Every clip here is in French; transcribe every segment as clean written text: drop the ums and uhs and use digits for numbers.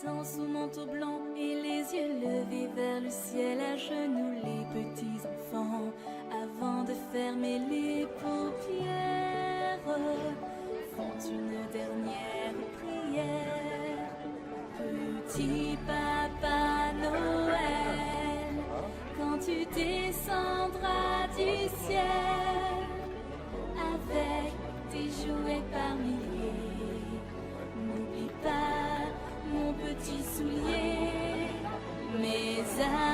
Dans son manteau blanc et les yeux levés vers le ciel, à genoux les petits enfants, avant de fermer les paupières, font une dernière prière. Petit Papa Noël, quand tu descendras du ciel, avec tes jouets par milliers, n'oublie pas mon petit soulier. Mais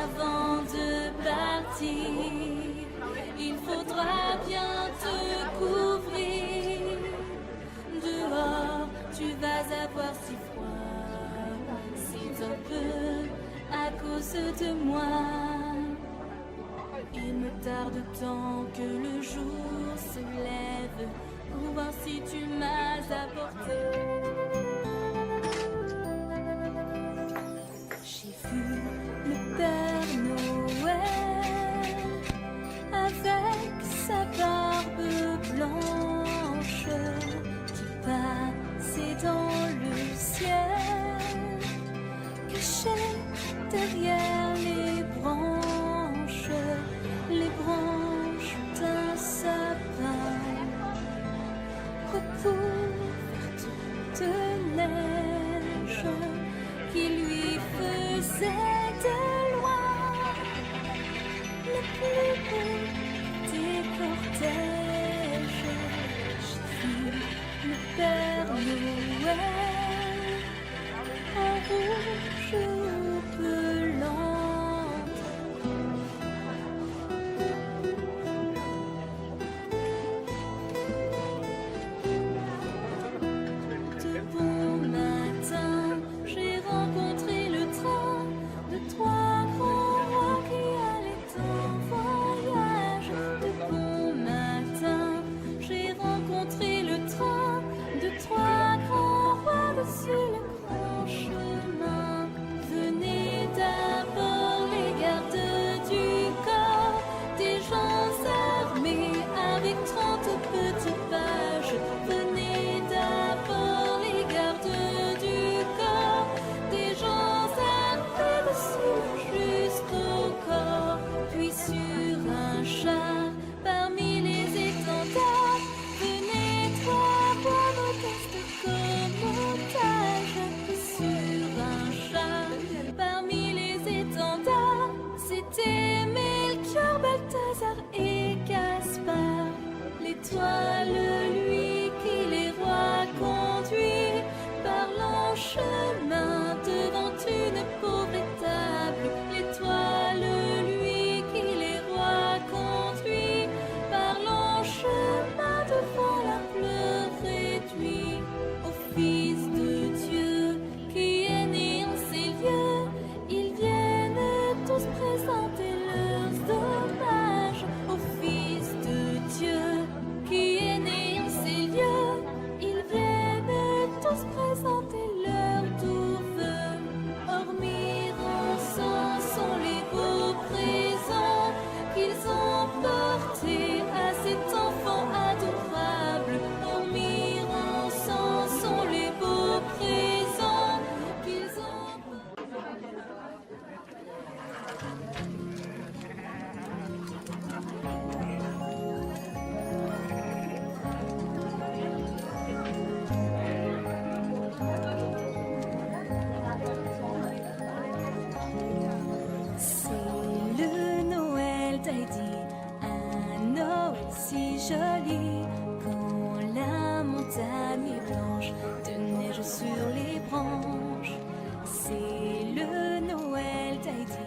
avant de partir, il faudra bien te couvrir. Dehors, tu vas avoir si froid, c'est un peu à cause de moi. Il me tarde tant que le jour se lève pour voir si tu m'as apporté. J'ai vu le Père Noël avec sa barbe blanche qui passait dans le ciel, caché derrière les branches d'un sapin, recouverte de neige qui lui faisait de loin le plus beau des cortèges. J'ai vu le Père Noël en rouge ou blanc. Sur le grand chemin, venez d'abord les gardes du corps, des gens armés avec 30 petits pages. Venez d'abord les gardes du corps, des gens armés dessus jusqu'au corps, puis sur un char parmi les étendards. Venez trois voix modestes comme sur un char parmi les étendards, c'était Melchior, Balthazar et Gaspard. L'étoile, lui qui les rois conduit par long chemin devant une pauvre étable. L'étoile, lui qui les rois conduit par long chemin devant l'arbre réduit. Au Fils de Dieu qui est né en ces lieux, ils viennent tous présenter leurs hommages. Au Fils de Dieu qui est né en ces lieux, ils viennent tous présenter leurs doux vœux. Hormis encens sont les beaux présents qu'ils ont portés à cet enfant adorable. Hormis encens sont les beaux présents qu'ils ont portés. C'est le Noël d'Heidi, un Noël si joli, quand la montagne est blanche de neige sur les branches. C'est le Noël d'Heidi,